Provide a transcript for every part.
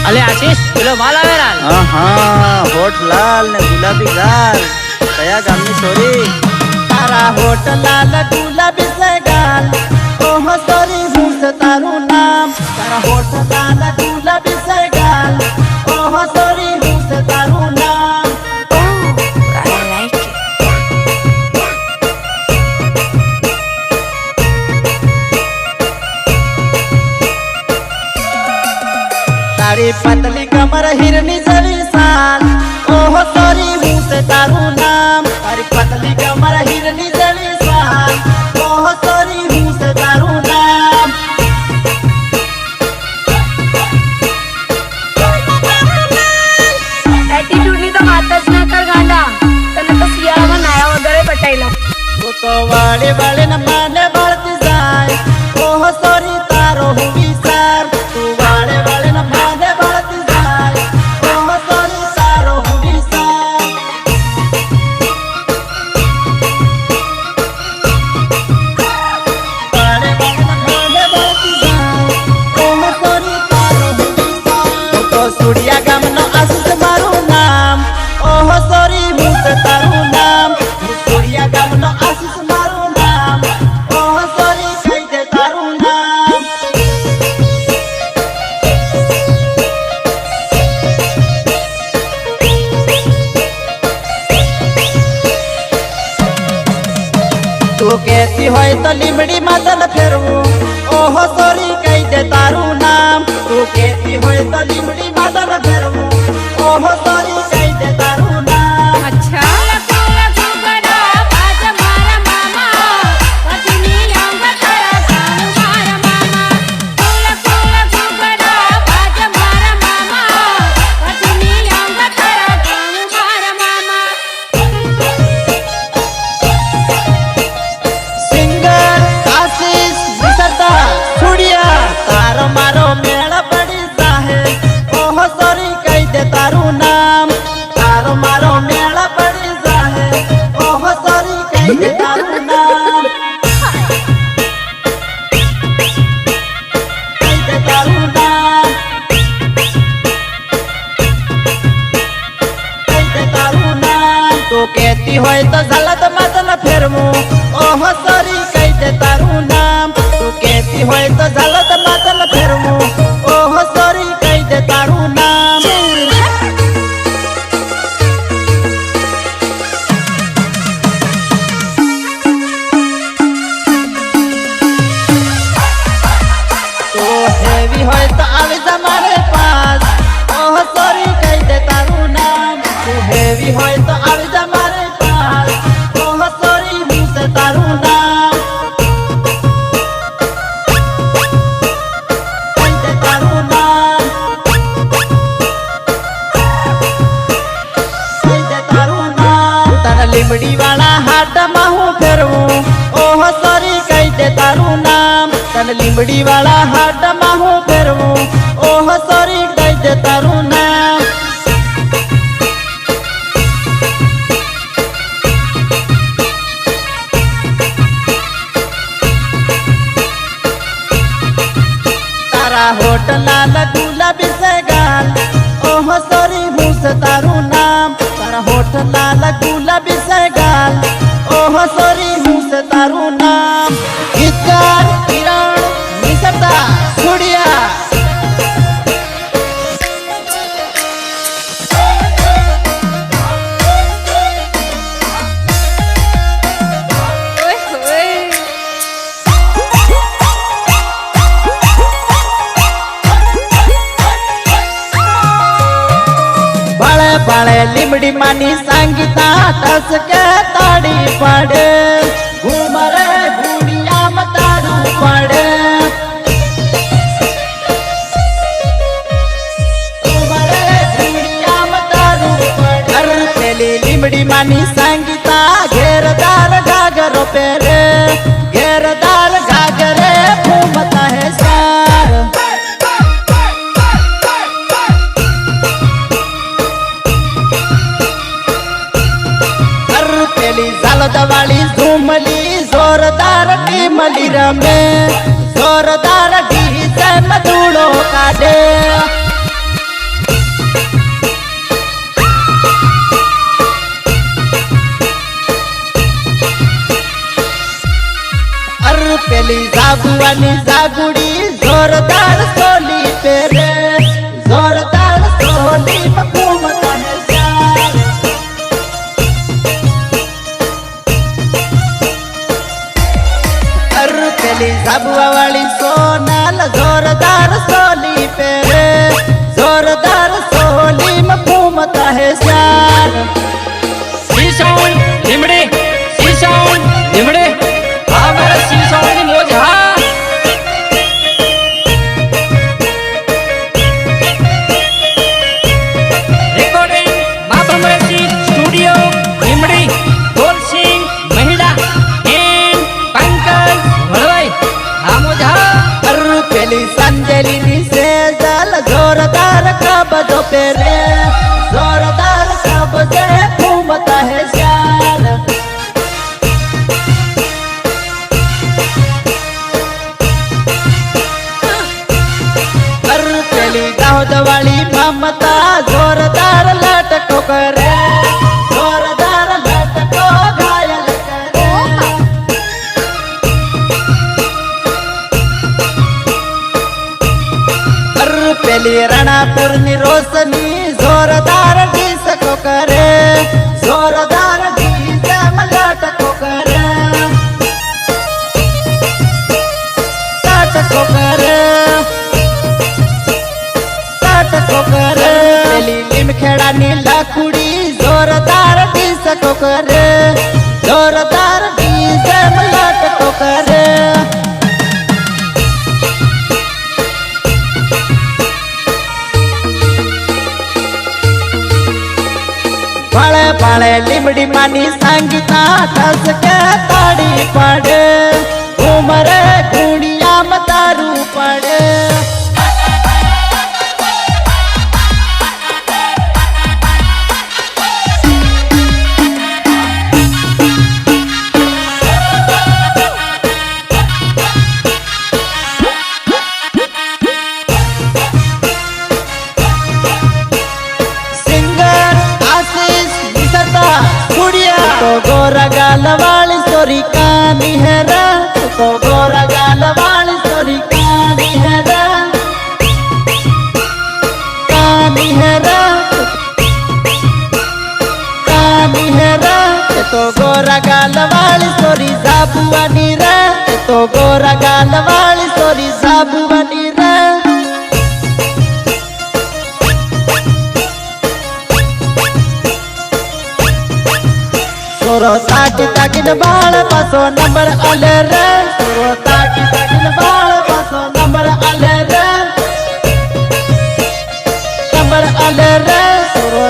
अले आशीष પેલો માલ આવે રાલ હોઠ લાલ ને ગુલાબી ગાલ કયા ગામની છોરી તારા હોઠ લાલ ગુલાબી સે ગાલ ઓહ સોરી હું છે તારું નામ તારા હોઠ લાલ ગુલાબી સે ગાલ ઓહ સોરી હું છે તારું નામ I like it. તારી પતલી કમર હિરની જેવી સાલ ઓહ સોરી હું છે તારું નામ તારી પતલી કમર હિરની જેવી સાલ ઓહ સોરી હું છે તારું નામ એટીટ્યુડ ની તો વાત જ ના કર ગાંડા તને તો શિયાળામાં નાયા વગર પટાઈલા તું તો વાળે વાળે ને માને બળતી જાય ઓહ સોરી તારો હું વિચાર તું વાળે વાળે ને માને બળતી જાય ઓહ સોરી તારો હું વિચાર વાળે વાળે ને માને બળતી જાય ઓહ સોરી તારો હું વિચાર તું તો સુડિયા ગામનો આશીષ મારું નામ ઓહ સોરી હું છે તારું નામ સુડિયા ગામનો આશીષ મારું નામ ઓહ સોરી કહી દે તારું નામ તું કહેતી હોય તો લીમડી માતન ફેરવું ઓહ સોરી કહી દે તારું નામ તું કહેતી હોય તો લીમડી માતન ફેરવું ઓહ સોરી કહી દે તારું નામ अच्छा સિંગર આશીષ વિસરતા સુડિયા તારો મારો મેળ પડી જાહે ઓહ સોરી કહી દે તારું નામ તારો મારો મેળ પડી જાહે ઓહ સોરી કહી દે તારું નામ કહી દે તારું નામ કહી દે તારું નામ તું કહેતી હોય તો જલદ મતન ફેરવું ઓહ સોરી કહી દે તારું નામ તું કહેતી હોય તો જલદ મતન ફેરવું ઓહ સોરી કહી દે તારું નામ તો હેવી હોય તો આવી જા મારે પાસ ઓહ સોરી કહી દે તારું નામ તું હેવી હોય તો આવી જા મારે પાસ ઓહ સોરી હું છે તારું નામ કહી દે તારું નામ કહી દે તારું નામ તારા લીમડી વાળા હાથમાં હું ફેરવું ઓહ સોરી કહી દે તારું નામ તને લીમડી વાળા હાથમાં હું ફેરવું ઓહ સોરી કહી દે તારું નામ તારા હોઠ લાલ ગુલાબી સે ગાલ ઓહ સોરી હું છે તારું નામ તારા હોઠ લાલ ગુલાબી સે ગાલ ઓહ સોરી હું છે તારું નામ ગીતકાર કિરણ વિસરતા સુડિયા ઓય ઓય બાળે બાળે લીમડી માની સંગીતા ટસ કે તાડી પડે ઘુમરે ઘુડિયામાં તારું પડે ઘુમરે ઘુડિયામાં તારું પડે અર પેલી લીમડી માની સંગીતા ઘેરદાર ઘાઘરો પહેરે ઘેરદાર ઘાઘરે ઘૂમતા હે સાર પેલી ઝાલદ વાળી ઝૂમલી જોરદાર ટીમલી રમે જોરદાર ડીસે મધુડો કાઢે साबुआनी जागुड़ी जोरदार सोली पे रे जोरदार सोली मकुमत है शान पेली साबुआ वाली सोनाल जोरदार सोली पे रे जोरदार सोली मकुमत है शान शीशोन लिमड़े हाँ मेरा शीशोन की मौज हाँ रिकॉर्डिंग माता मरसी स्टूडियो लिमड़ी गोल सिंह महिला एंड पंकज भड़वाई हाँ मौज हाँ पेली संजली से जल जोरदार कब्जों पे रे जोरदार कब्जे घूमता है शान पेली दाऊद वाली ममता जोरदार लटको करे जोरदार लटको घायल करे पेली रणापुर रोशनी जोरदार डिस्को करे जोरदार डीजे लटको करे लटको करे लटको करे पेली लिमखेड़ा नीला कुड़ी जोरदार डिस्को करे जोरदार डीजे लटको करे बड़े बड़े लिमड़ी मानी संगीता ठस के ताड़ी पड़े उमरे गुड़िया मतारू पड़े तो गोरा गाल वाली सोरी कानी है रा तो गोरा गाल वाली सोरी कानी है रा कानी है रा कानी है रा तो गोरा गाल वाली सोरी साबुआनी रा तो गोरा गाल वाली सोरी साबुआनी रा सोरो ताकिन बाल पासो नंबर आले रे सोरो ताकिन बाल पासो नंबर आले रे नंबर आले रे सोरो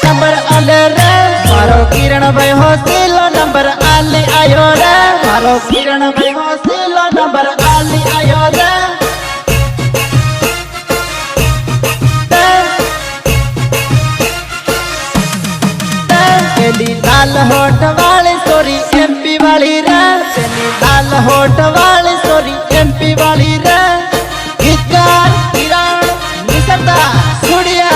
नंबर आले रे मारो किरण भाई होसिलो नंबर आले आयो रे मारो किरण भाई होसिलो नंबर आले आयो रे पेली लाल होठ वाली सोरी एमपी वाली रे पेली लाल होठ वाली सोरी एमपी वाली रे गीतकार किरण निसता सुड़िया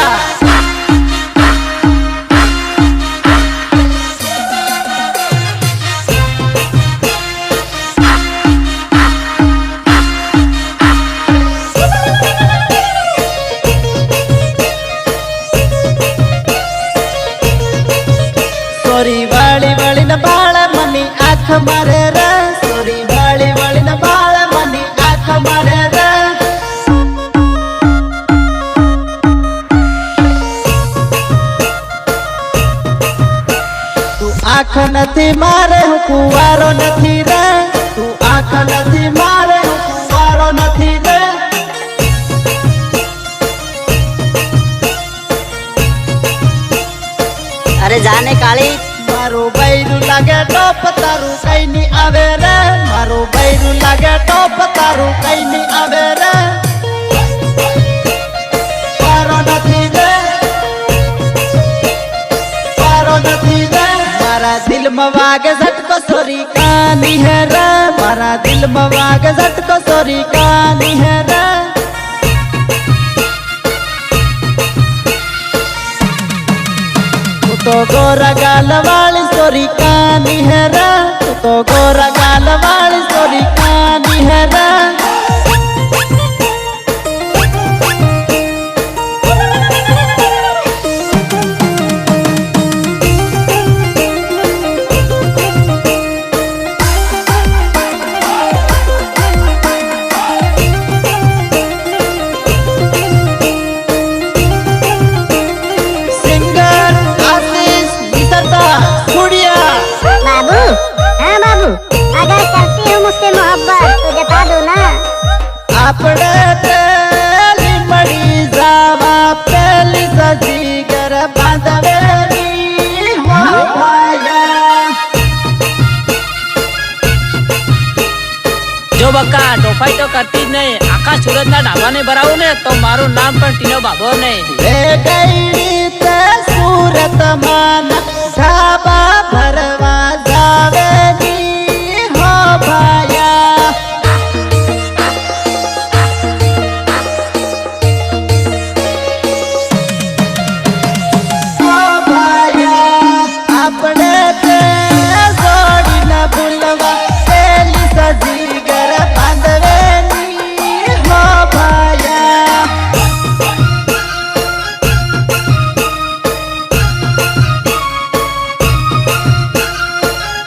सोरी वाली न बाल मनी आँख मारे रे सोरी वाली न बाल मनी आँख मारे रे तू आँख नथी मारे हूँ कुवारो नथी रे तू आँख नथी मारे हूँ कुवारो नथी रे अरे जाने काली मारो बैरू लागे टॉप तारू कहीं नहीं आवे रे मारो बैरू लागे टॉप तारू कहीं नहीं आवे रे पारो नथी रे मारा दिल मवागे झटको सोरी कहानी है रे मारा दिल मवागे झटको सोरी कहानी है रे तो गोरा गाल वाली सोरी कहानी है रे तो गोरा गाल वाली सोरी कानी है रंग बाबू, हाँ बाबू, अगर करती हूँ मुझसे मोहब्बत तो जता दो ना। अपने तेली मड़ी जावा पहली सजी कर बांधवेली हो भाया। જો બકા ડોફાઈ તો કરતી જ નહીં આખા સુરતના ડાબાને ભરાવું ને તો મારું નામ પણ ટીનો બાબો નહીં ले गई ते सूरत मान ढाबा भरवा जावेली हो भाया। हो भाया अपने ते जोड़ी न भूलवा तेली सजी कर बांधवेली हो भाया।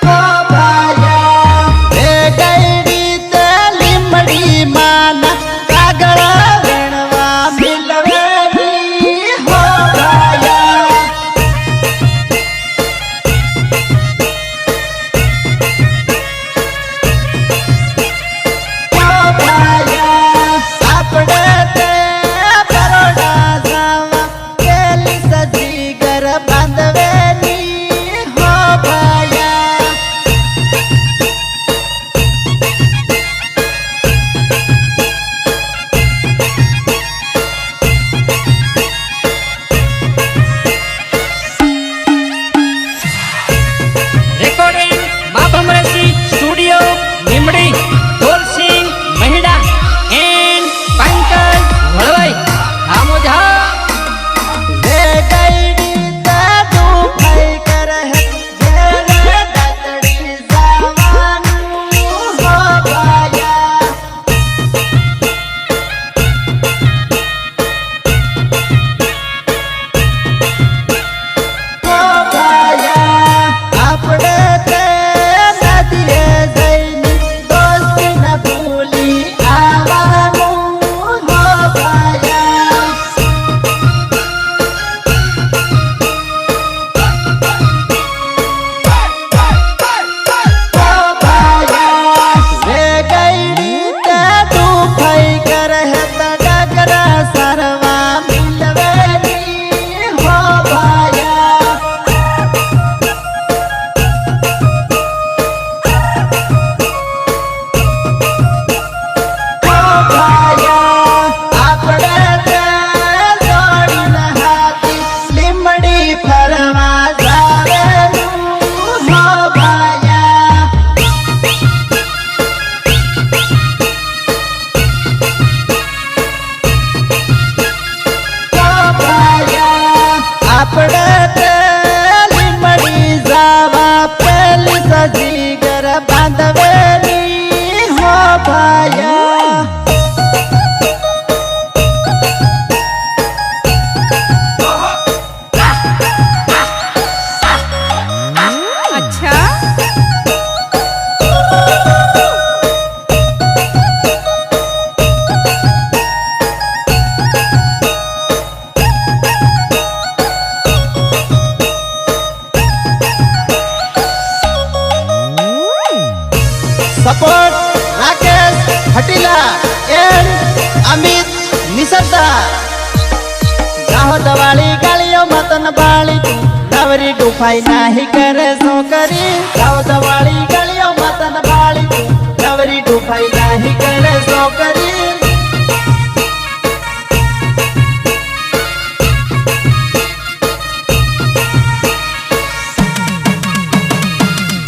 हो भाया ले गई तेली मड़ी माना कागड़ वेणवा मिलवेली हो भाया। हो भाया अपने ते बरोड़ा जावा तेली सजी कर बांधवेली हो भाया। રેકોર્ડિંગ મા ભમરેશી સ્ટુડિયો લીમડી ઢોલસિંહ મહિડા એન્ડ પંકજ વળવાઈ આમોજા ले गई तू भाई कर है घेरे दतड़ी जवानू हो भाया। हो भाया अपने ते नदिए जैनी दोस्ती न भूली आवानू हो भाया। हो भाया ले गई तू भाई कर है डगरा सरवा मिलवेली हो भाया। हो भाया अपने ते जोड़ी न हाथी लिमड़ी फरवा जावेलू हो भाया। हो भाया अपने ते लिमड़ी जावा पहली सजी कर बांधवेली हो भाया। अच्छा सपोर्ट राकेश हटीला एंड अमित निसरदा दाहोद वाली गालियों मतन बाली तू नवरी डुफाई नाही करे सो करी। दाहोद वाली गालियों मतन बाली तू नवरी डुफाई नाही करे सो करी।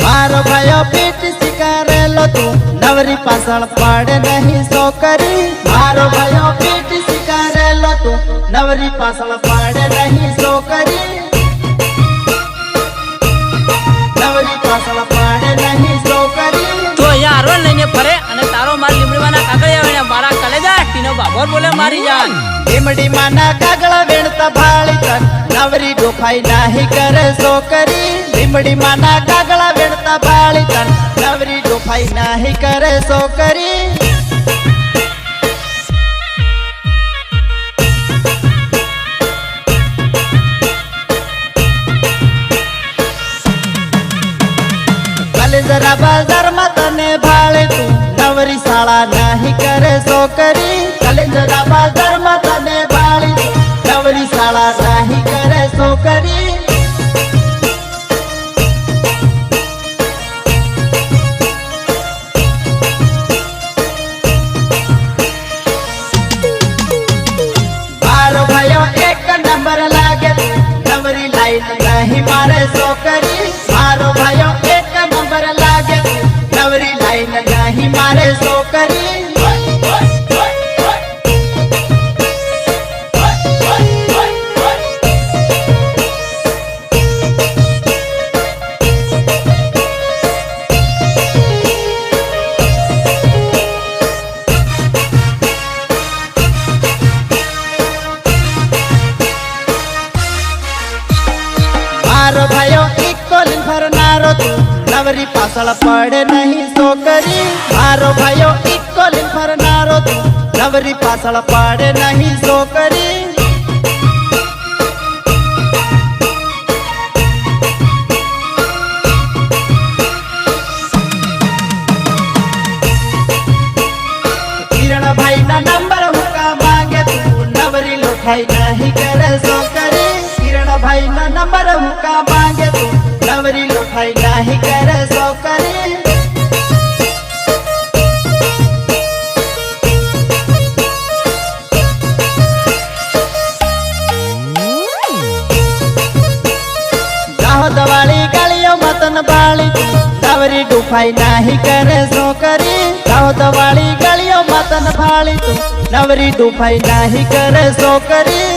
मारो भयो पीठ शिकारेलो तू नवरी पासळ पाड़े नहीं सो करी। मारो भयो पीठ शिकारेलो तू नवरी पासळ पाड़े नहीं सो करी। नवरी पासळ पाड़े नहीं सो और बोले मारी जान લીમડી માના કાગળા વેણતા ભાળી તન નવરી ડોફાઈ નાહી કરે છોકરી લીમડી માના કાગળા વેણતા ભાળી તન નવરી ડોફાઈ નાહી કરે છોકરી જરા બજારમાં તને ભાળે તું નવરી શાળા નાહી કરે છોકરી કલેજરા બજારમાં તને ભાળી તું નવરી શાળા નાહી કરે છોકરી મારો ભાઈઓ એક નંબર લાગે નવરી લાઈન નહીં મારે છોકરી મારો ભાઈઓ એક નંબર લાગે નવરી લાઈન નહીં મારે છોકરી મારો ભાઈઓ ઇકોલિન ફરનારો તું નવરી પાછળ પડે નહીં છોકરી મારો ભાઈઓ ઇકોલિન ફરનારો તું નવરી પાછળ પડે નહીં છોકરી કિરણભાઈ ના નંબર હુકા માંગે તું નવરી લોઠાઈ નહીં કરે છોકરી કિરણભાઈ ના નંબર હુકા માંગે તું નવરી લોઠાઈ નહીં કરે છોકરી દાહોદ વાળી ગાળીઓ મતન બાળી તું નવરી ડૂફાઈ નહીં કરે છોકરી દાહોદ વાળી ગાળીઓ મતન બાળી તું નવરી ડૂફાઈ નહીં કરે છોકરી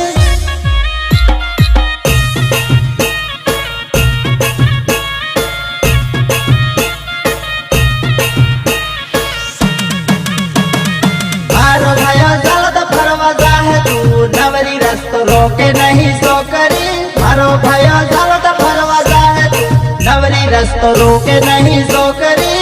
મારો ભાઈઓ જલદ ફરવા જાહે તું નવરી રસ્તો રોકે નહીં છોકરી મારો ભાઈઓ જલદ ફરવા જાહે તું નવરી રસ્તો રોકે નહીં છોકરી